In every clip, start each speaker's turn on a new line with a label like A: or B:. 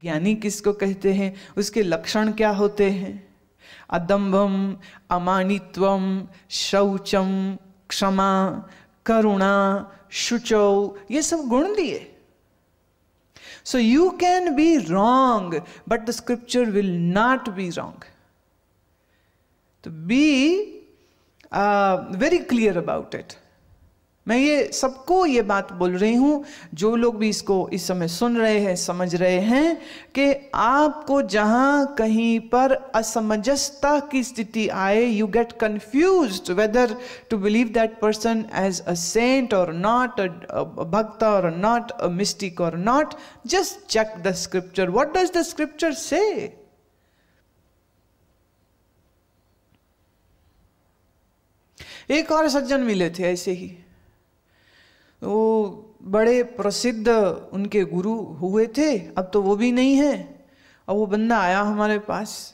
A: ज्ञानी किसको कहते हैं, उसके लक्षण क्या होते हैं। अदम्भम, अमानित्वम, शौचम, क्षमा, करुणा, शुचौ, ये सब गुण दिए। So you can be wrong, but the scripture will not be wrong. To be very clear about it. मैं ये सबको ये बात बोल रही हूं, जो लोग भी इसको इस समय सुन रहे हैं, समझ रहे हैं कि आपको जहां कहीं पर असमंजसता की स्थिति आए, you get confused whether to believe that person as a saint or not, a bhakt or not, a mystic or not, just check the scripture. What does the scripture say? एक और सज्जन मिले थे ऐसे ही, वो बड़े प्रसिद्ध उनके गुरु हुए थे, अब तो वो भी नहीं है. और वो बंदा आया हमारे पास,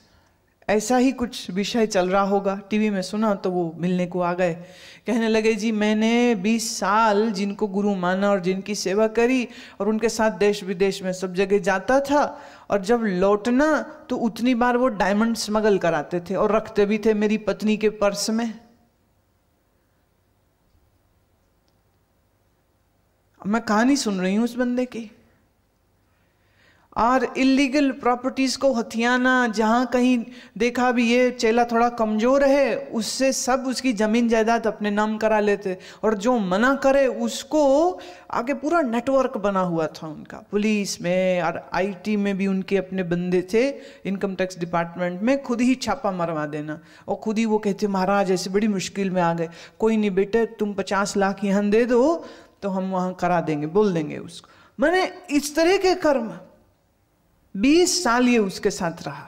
A: ऐसा ही कुछ विषय चल रहा होगा, टीवी में सुना तो वो मिलने को आ गए. कहने लगे जी मैंने 20 साल जिनको गुरु माना और जिनकी सेवा करी और उनके साथ देश विदेश में सब जगह जाता था, और जब लौटना तो उतनी बार वो डायमंड स्मगल कराते थे और रखते भी थे मेरी पत्नी के पर्स में. मैं कहानी सुन रही हूं उस बंदे की, और इलीगल प्रॉपर्टीज को हथियाना, जहां कहीं देखा भी ये चेला थोड़ा कमजोर है, उससे सब उसकी जमीन जायदाद अपने नाम करा लेते, और जो मना करे उसको आगे पूरा नेटवर्क बना हुआ था उनका, पुलिस में और आईटी में भी उनके अपने बंदे थे, इनकम टैक्स डिपार्टमेंट में, खुद ही छापा मरवा देना. और खुद ही वो कहते महाराज ऐसे बड़ी मुश्किल में आ गए, कोई नहीं बेटे तुम 50 लाख यहाँ दे दो तो हम वहां करा देंगे, बोल देंगे उसको. मैंने इस तरह के कर्म 20 साल ये उसके साथ रहा.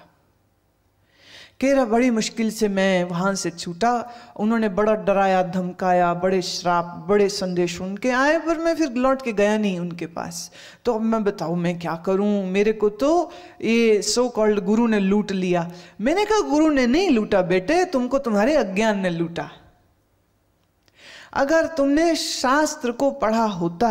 A: कह रहा बड़ी मुश्किल से मैं वहां से छूटा, उन्होंने बड़ा डराया धमकाया, बड़े श्राप, बड़े संदेश उनके आए, पर मैं फिर लौट के गया नहीं उनके पास. तो अब मैं बताऊं मैं क्या करूं, मेरे को तो ये सो कॉल्ड गुरु ने लूट लिया. मैंने कहा गुरु ने नहीं लूटा बेटे, तुमको तुम्हारे अज्ञान ने लूटा. अगर तुमने शास्त्र को पढ़ा होता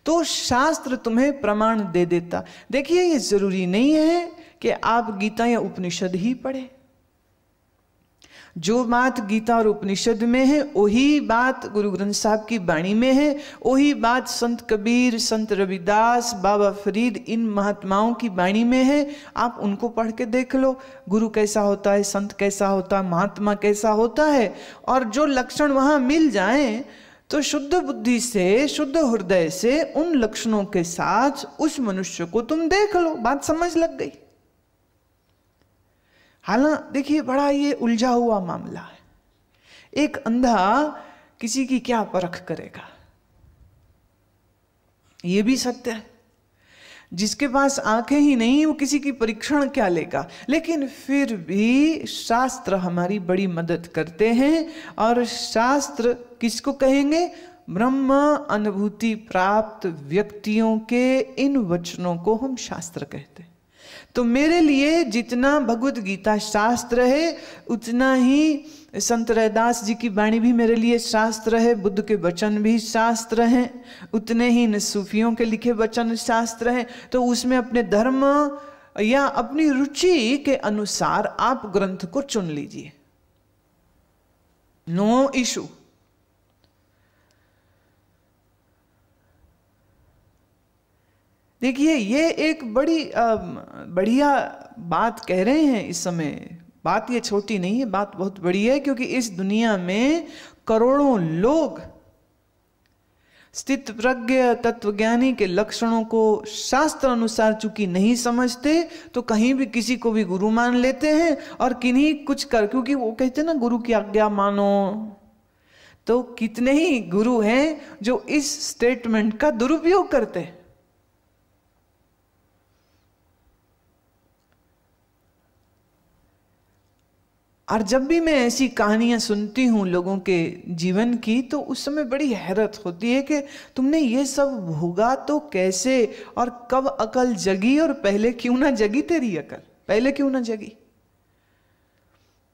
A: तो शास्त्र तुम्हें प्रमाण दे देता. देखिए ये जरूरी नहीं है कि आप गीता या उपनिषद ही पढ़े. जो बात गीता और उपनिषद में है वही बात गुरु ग्रंथ साहब की वाणी में है, वही बात संत कबीर, संत रविदास, बाबा फरीद, इन महात्माओं की वाणी में है. आप उनको पढ़ के देख लो, गुरु कैसा होता है, संत कैसा होता है, महात्मा कैसा होता है. और जो लक्षण वहां मिल जाएं तो शुद्ध बुद्धि से, शुद्ध हृदय से उन लक्षणों के साथ उस मनुष्य को तुम देख लो, बात समझ लग गई. हालांकि देखिए बड़ा ये उलझा हुआ मामला है. एक अंधा किसी की क्या परख करेगा, ये भी सत्य है. जिसके पास आंखें ही नहीं वो किसी की परीक्षण क्या लेगा. लेकिन फिर भी शास्त्र हमारी बड़ी मदद करते हैं. और शास्त्र किसको कहेंगे? ब्रह्म अनुभूति प्राप्त व्यक्तियों के इन वचनों को हम शास्त्र कहते हैं. तो मेरे लिए जितना भगवत गीता शास्त्र है, उतना ही संत रैदास जी की वाणी भी मेरे लिए शास्त्र है, बुद्ध के वचन भी शास्त्र हैं, उतने ही इन सूफियों के लिखे वचन शास्त्र हैं. तो उसमें अपने धर्म या अपनी रुचि के अनुसार आप ग्रंथ को चुन लीजिए, नो इशू. देखिए ये एक बड़ी बढ़िया बात कह रहे हैं इस समय. बात ये छोटी नहीं है, बात बहुत बड़ी है, क्योंकि इस दुनिया में करोड़ों लोग स्थित प्रज्ञ तत्वज्ञानी के लक्षणों को शास्त्र अनुसार चूंकि नहीं समझते, तो कहीं भी किसी को भी गुरु मान लेते हैं और किन्हीं कुछ कर, क्योंकि वो कहते हैं ना गुरु की आज्ञा मानो. तो कितने ही गुरु हैं जो इस स्टेटमेंट का दुरुपयोग करते हैं. और जब भी मैं ऐसी कहानियां सुनती हूं लोगों के जीवन की, तो उस समय बड़ी हैरत होती है कि तुमने ये सब भोगा तो कैसे, और कब अकल जगी, और पहले क्यों ना जगी तेरी अकल, पहले क्यों ना जगी.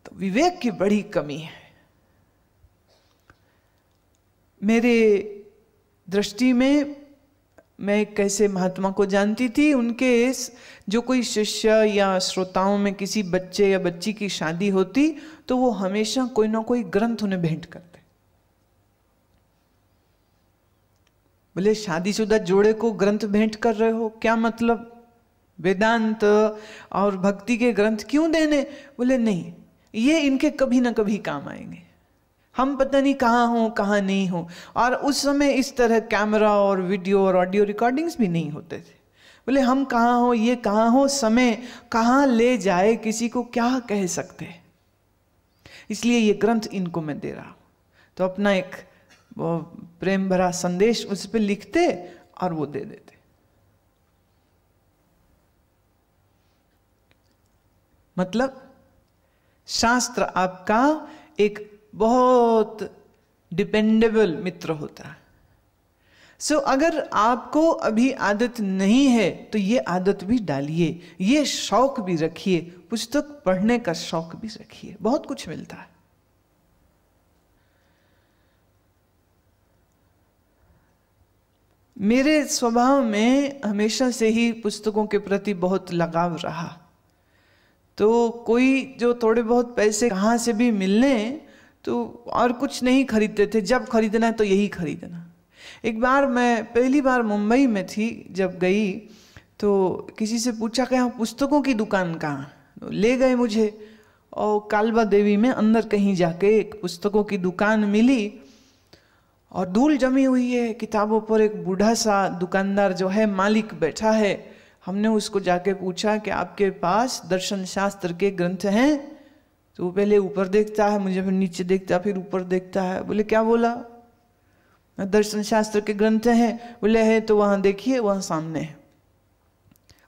A: तो विवेक की बड़ी कमी है. मेरे दृष्टि में मैं कैसे महात्मा को जानती थी, उनके जो कोई शिष्य या श्रोताओं में किसी बच्चे या बच्ची की शादी होती तो वो हमेशा कोई ना कोई ग्रंथ उन्हें भेंट करते। बोले शादीशुदा जोड़े को ग्रंथ भेंट कर रहे हो, क्या मतलब? वेदांत और भक्ति के ग्रंथ क्यों देने? बोले नहीं, ये इनके कभी ना कभी काम आएंगे। हम पता नहीं कहाँ हो कहाँ नहीं हो। और उस समय इस तरह कैमरा और वीडियो और ऑडियो रिकॉर्डिंग्स भी नहीं होते थे। बोले हम कहाँ हो, ये कहाँ हो, समय कहाँ ले जाए, किसी को क्या कह सकते, इसलिए ये ग्रंथ इनको मैं दे रहा हूँ। तो अपना एक वो प्रेम भरा संदेश उस पर लिखते और वो दे देते। मतलब शास्त्र आपका एक बहुत डिपेंडेबल मित्र होता है। सो अगर आपको अभी आदत नहीं है तो ये आदत भी डालिए, ये शौक भी रखिए, पुस्तक पढ़ने का शौक भी रखिए, बहुत कुछ मिलता है। मेरे स्वभाव में हमेशा से ही पुस्तकों के प्रति बहुत लगाव रहा। तो कोई जो थोड़े बहुत पैसे कहाँ से भी मिलने तो और कुछ नहीं खरीदते थे, जब खरीदना है तो यही खरीदना। एक बार मैं पहली बार मुंबई में थी, जब गई तो किसी से पूछा कि यहाँ पुस्तकों की दुकान कहाँ, तो ले गए मुझे और कालबा देवी में अंदर कहीं जाके एक पुस्तकों की दुकान मिली और धूल जमी हुई है किताबों पर। एक बूढ़ा सा दुकानदार जो है मालिक बैठा है। हमने उसको जाके पूछा कि आपके पास दर्शन शास्त्र के ग्रंथ हैं? तो वो पहले ऊपर देखता है मुझे, फिर नीचे देखता है, फिर ऊपर देखता है। बोले क्या बोला? दर्शन शास्त्र के ग्रंथ हैं। बोले है तो वहाँ देखिए, वहाँ सामने है।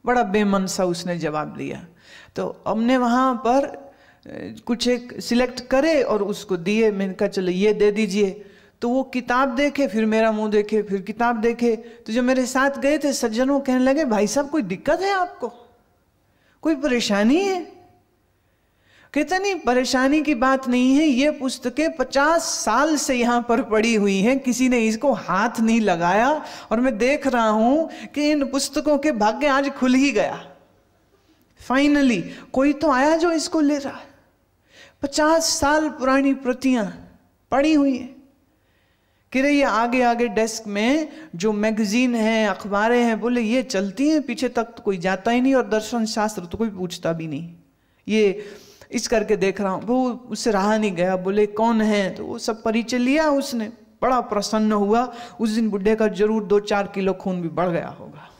A: बड़ा बेमन सा उसने जवाब दिया। तो हमने वहाँ पर कुछ एक सिलेक्ट करे और उसको दिए। मैंने कहा चलो ये दे दीजिए। तो वो किताब देखे, फिर मेरा मुंह देखे, फिर किताब देखे। तो जो मेरे साथ गए थे सज्जनों कहने लगे भाई साहब कोई दिक्कत है आपको, कोई परेशानी है? कहते नहीं परेशानी की बात नहीं है, ये पुस्तकें 50 साल से यहाँ पर पड़ी हुई हैं, किसी ने इसको हाथ नहीं लगाया और मैं देख रहा हूं कि इन पुस्तकों के भाग्य आज खुल ही गया। फाइनली कोई तो आया जो इसको ले रहा है। 50 साल पुरानी प्रतियां पड़ी हुई है। कह रहे ये आगे आगे डेस्क में जो मैगजीन है, अखबारें हैं, बोले ये चलती हैं, पीछे तक तो कोई जाता ही नहीं और दर्शन शास्त्र तो कोई पूछता भी नहीं। ये इस करके देख रहा हूँ। वो उससे रहा नहीं गया, बोले कौन है? तो वो सब परिचय लिया उसने, बड़ा प्रसन्न हुआ। उस दिन बुढ़े का जरूर 2-4 किलो खून भी बढ़ गया होगा।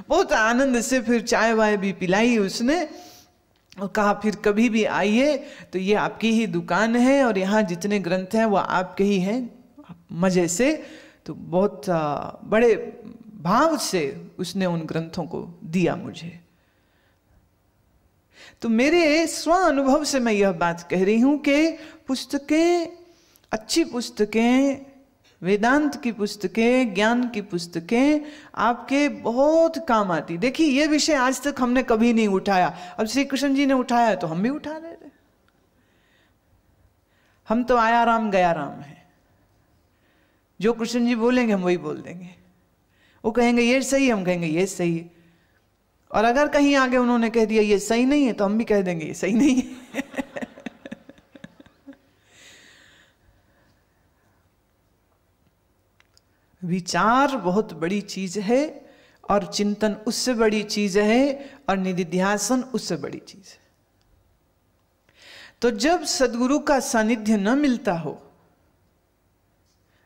A: बहुत आनंद से फिर चाय वाय भी पिलाई उसने और कहा फिर कभी भी आइए तो ये आपकी ही दुकान है और यहाँ जितने ग्रंथ हैं वो आपके ही हैं, मजे से। तो बहुत बड़े भाव से उसने उन ग्रंथों को दिया मुझे। तो मेरे स्व अनुभव से मैं यह बात कह रही हूं कि पुस्तकें, अच्छी पुस्तकें, वेदांत की पुस्तकें, ज्ञान की पुस्तकें आपके बहुत काम आती। देखिए ये विषय आज तक हमने कभी नहीं उठाया, अब श्री कृष्ण जी ने उठाया तो हम भी उठा रहे थे। हम तो आया राम गया राम है, जो कृष्ण जी बोलेंगे हम वही बोल देंगे। वो कहेंगे ये सही, हम कहेंगे ये सही। और अगर कहीं आगे उन्होंने कह दिया ये सही नहीं है तो हम भी कह देंगे ये सही नहीं है। विचार बहुत बड़ी चीज है और चिंतन उससे बड़ी चीज है और निधिध्यासन उससे बड़ी चीज है। तो जब सद्गुरु का सानिध्य न मिलता हो,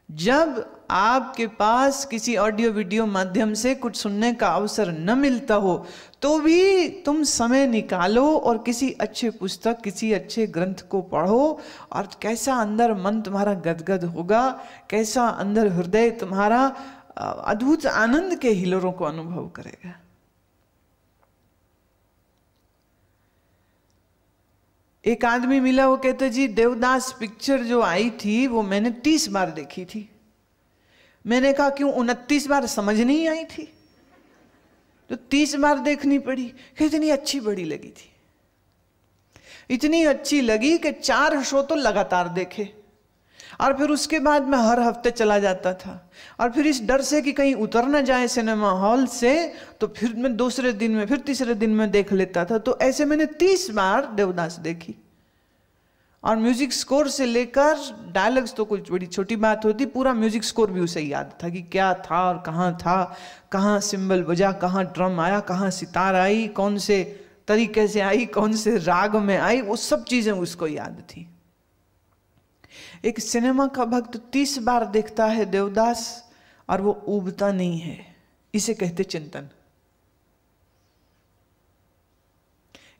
A: जब आपके पास किसी ऑडियो वीडियो माध्यम से कुछ सुनने का अवसर न मिलता हो, तो भी तुम समय निकालो और किसी अच्छे पुस्तक, किसी अच्छे ग्रंथ को पढ़ो और कैसा अंदर मन तुम्हारा गदगद होगा, कैसा अंदर हृदय तुम्हारा अद्भुत आनंद के हिलोरों को अनुभव करेगा। एक आदमी मिला, वो कहते जी देवदास पिक्चर जो आई थी वो मैंने 30 बार देखी थी। मैंने कहा क्यों? 29 बार समझ नहीं आई थी तो 30 बार देखनी पड़ी। कहते नहीं अच्छी बड़ी लगी थी, इतनी अच्छी लगी कि 4 शो तो लगातार देखे। और फिर उसके बाद मैं हर हफ्ते चला जाता था, और फिर इस डर से कि कहीं उतर ना जाए सिनेमा हॉल से, तो फिर मैं दूसरे दिन में, फिर तीसरे दिन में देख लेता था। तो ऐसे मैंने 30 बार देवदास देखी। और म्यूजिक स्कोर से लेकर डायलॉग्स तो कुछ बड़ी छोटी बात होती, पूरा म्यूजिक स्कोर भी उसे याद था कि क्या था और कहाँ था, कहाँ सिंबल बजा, कहाँ ड्रम आया, कहाँ सितार आई, कौन से तरीके से आई, कौन से राग में आई, वो सब चीजें उसको याद थी। एक सिनेमा का भक्त 30 बार देखता है देवदास और वो ऊबता नहीं है, इसे कहते चिंतन,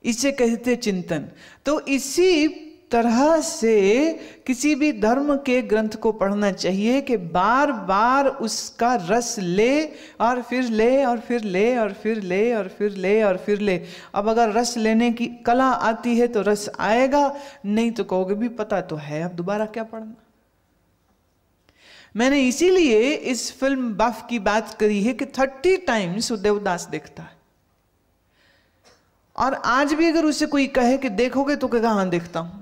A: इसे कहते चिंतन। तो इसी तरह से किसी भी धर्म के ग्रंथ को पढ़ना चाहिए कि बार बार उसका रस ले और फिर ले और फिर ले और फिर ले और फिर ले और फिर ले। अब अगर रस लेने की कला आती है तो रस आएगा, नहीं तो कहोगे भी पता तो है, अब दोबारा क्या पढ़ना। मैंने इसीलिए इस फिल्म बफ की बात करी है कि 30 टाइम्स वो देवदास देखता है। और आज भी अगर उसे कोई कहे कि देखोगे तो कहेगा हाँ देखता हूं।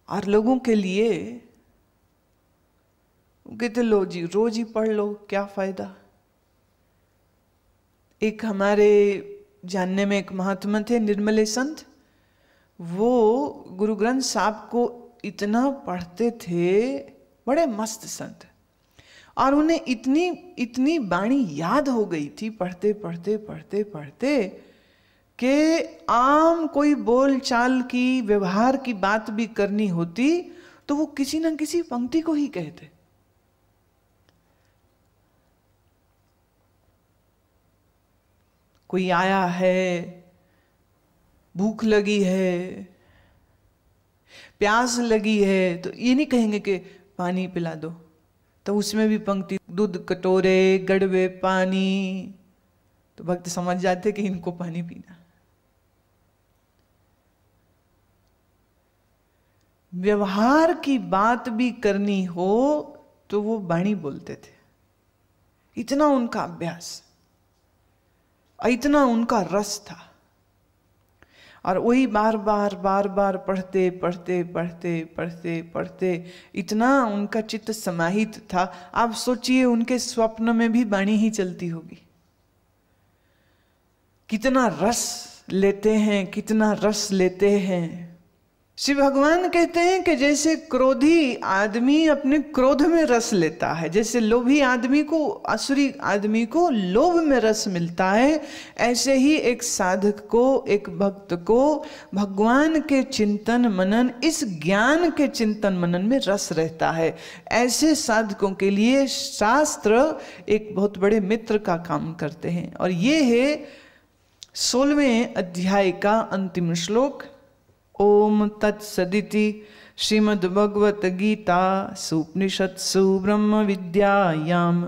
A: और लोगों के लिए कहते लो जी रोज ही पढ़ लो, क्या फायदा। एक हमारे जानने में एक महात्मा थे निर्मले संत, वो गुरु ग्रंथ साहब को इतना पढ़ते थे, बड़े मस्त संत, और उन्हें इतनी इतनी बाणी याद हो गई थी पढ़ते पढ़ते पढ़ते पढ़ते कि आम कोई बोल चाल की, व्यवहार की बात भी करनी होती तो वो किसी ना किसी पंक्ति को ही कहते। कोई आया है, भूख लगी है, प्यास लगी है, तो ये नहीं कहेंगे कि पानी पिला दो, तो उसमें भी पंक्ति दूध कटोरे गड़वे पानी, तो भक्त समझ जाते कि इनको पानी पीना। व्यवहार की बात भी करनी हो तो वो बाणी बोलते थे, इतना उनका अभ्यास, इतना उनका रस था। और वही बार बार बार बार पढ़ते पढ़ते पढ़ते पढ़ते पढ़ते इतना उनका चित्त समाहित था। आप सोचिए उनके स्वप्न में भी बाणी ही चलती होगी। कितना रस लेते हैं, कितना रस लेते हैं। शिव भगवान कहते हैं कि जैसे क्रोधी आदमी अपने क्रोध में रस लेता है, जैसे लोभी आदमी को, असुरी आदमी को लोभ में रस मिलता है, ऐसे ही एक साधक को, एक भक्त को भगवान के चिंतन मनन, इस ज्ञान के चिंतन मनन में रस रहता है। ऐसे साधकों के लिए शास्त्र एक बहुत बड़े मित्र का काम करते हैं। और ये है 16वें अध्याय का अंतिम श्लोक। ओम तत्सदिति श्रीमद्भगवत गीता सुपनिषत्सु ब्रह्म विद्यायाम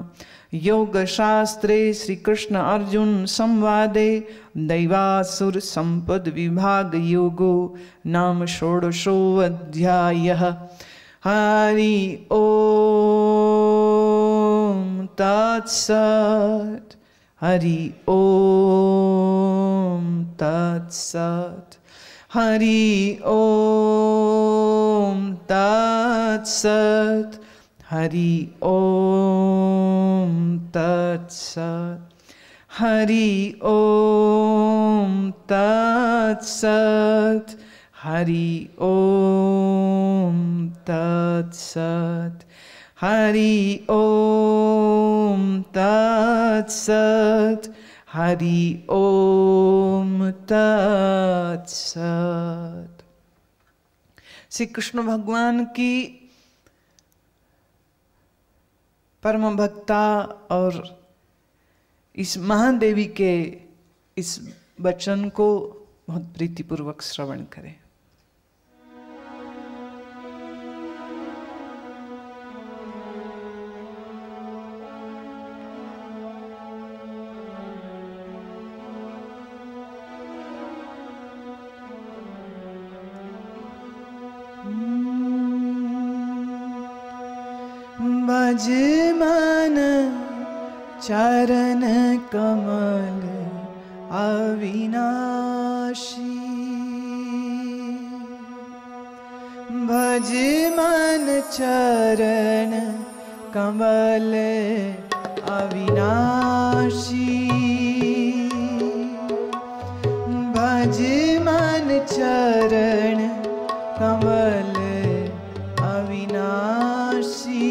A: योग शास्त्रे श्री कृष्ण अर्जुन संवादे दैवासुर संपद विभाग योगो नाम षोडशो अध्यायः। हरि ओम तत्सत्। हरि ओम तत्सत्। हरि ओम तत्सत्। हरि ओम तत्सत्। हरि ओम तत्सत्। हरि ओम तत्सत्। हरि ओम तत्सत्। हरि ओम तत्सत्। श्री कृष्ण भगवान की परम भक्ता और इस महादेवी के इस वचन को बहुत प्रीतिपूर्वक श्रवण करें। भज मन चरण कमल अविनाशी, भज मन चरण कमल अविनाशी, भज मन चरण कमल अविनाशी।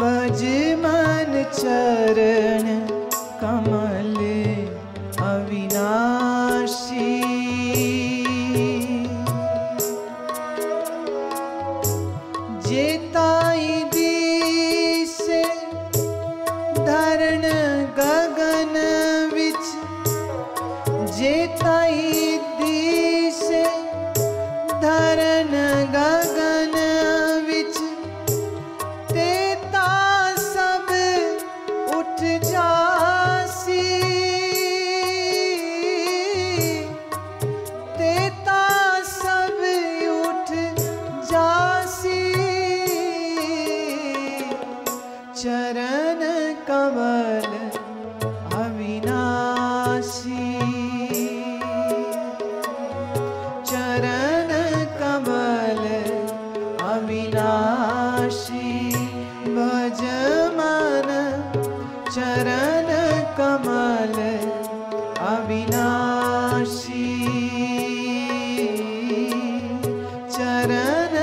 A: भज मन चरण कमल अविनाशी। जेताई दिसे धरण गगन विच, जेताई दिसे धरण गगन विच, तेता सब उठ जासी, तेता सब उठ जासी। चरण कमल अविनाशी, चरण कमल अविनाशी। भज मन चरण कमल अविनाशी, चरण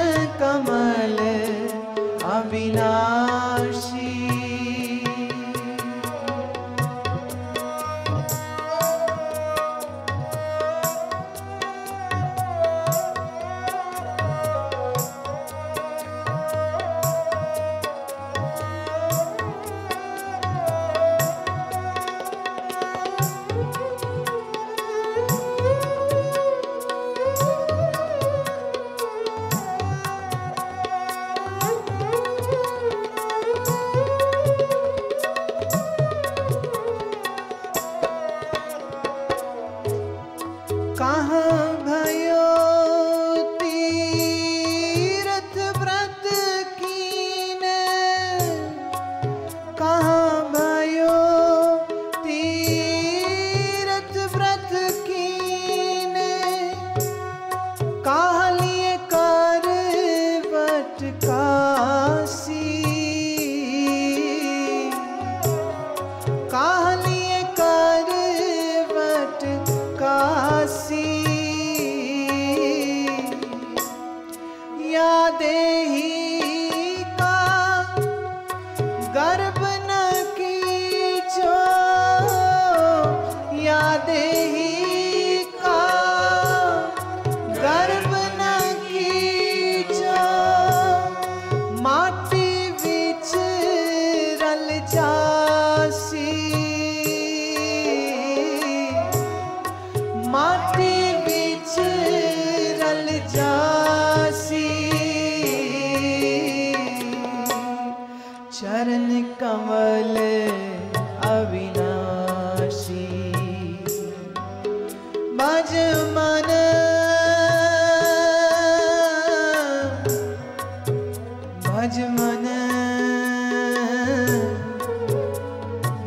A: कमल अविनाशी। कहाँ भयो तीरथ व्रत कीने, कहाँ भयो तीरथ व्रत कीने, कहाँ लिए करवट कासी, कहाँ लिए करवट कासी। या देही का गर्भ न कीचो, या देही का गर्भ न कीचो, माटी विच रल जासी, माटी विच रल जासी। चरण कमल अविनाशी। भज मन, भज मन,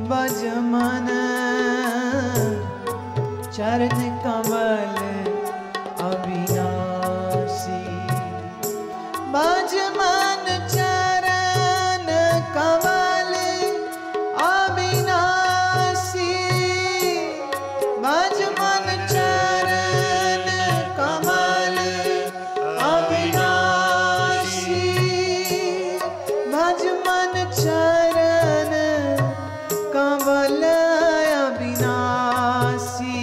A: भज मन चरण कमल अविनाशी। भज मन चरण कमल अविनाशी, भज मन चरण कमल अविनाशी, भज मन चरण कमल अविनाशी।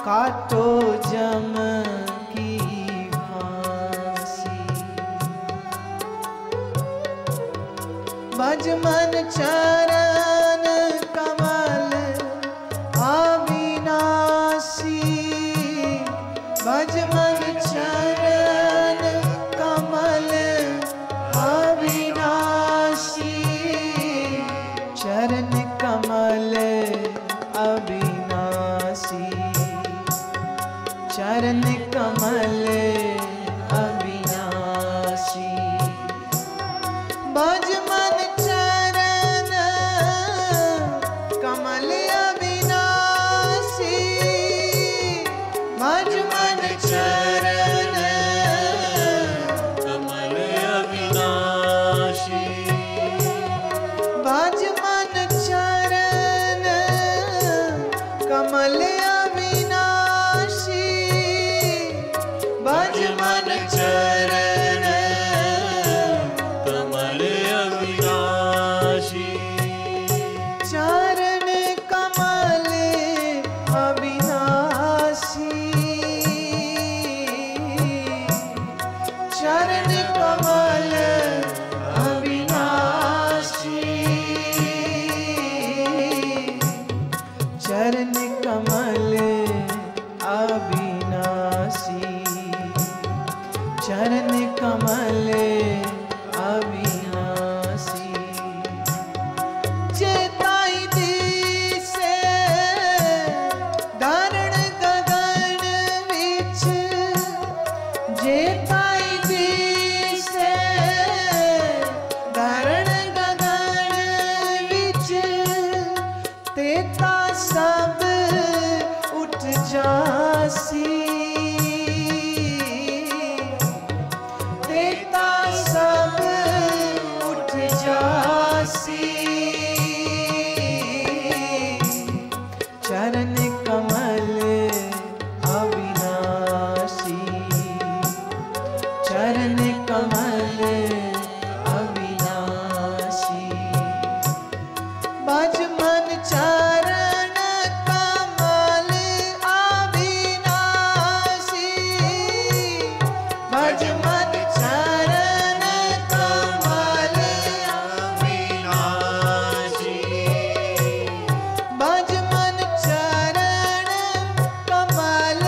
A: काटो जम की फांसी। भज मन चरण कमल अविनाशी। भज मन चरण कमल अविनाशी। चरण कमल अविनाशी। चरण कमल अविनाशी। भज मन चरण कमल अविनाशी। भज मन चरण
B: कमल अविनाशी।
A: भज मन चरण कमल अविनाशी। भज मन
B: चरण कमल अविनाशी।
A: चरण कमल अविनाशी। चरण कमल अविनाशी। चरण कमल अविनाशी। चरण कमल अविनाशी। चेताई दिसे धारण गगन विच। चेताई दिसे धारण गगन विच। तेता सब उठ जासी। तेता सब उठ जासी। चरण कमल अविनाशी। चरण कमल अविनाशी। भज मन चरण कमल अविनाशी। भज मन चरण कमल
B: अविनाशी।
A: भज मन चरण कमल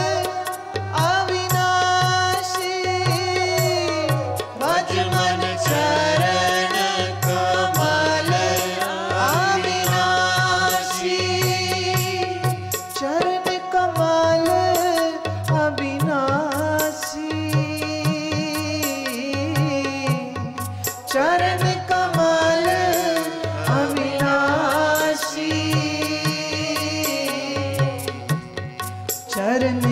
A: अविनाशी। भज मन चरण कमल अविनाशी। चरण कमल अविनाशी। चरण कमल अविनाशी। चरण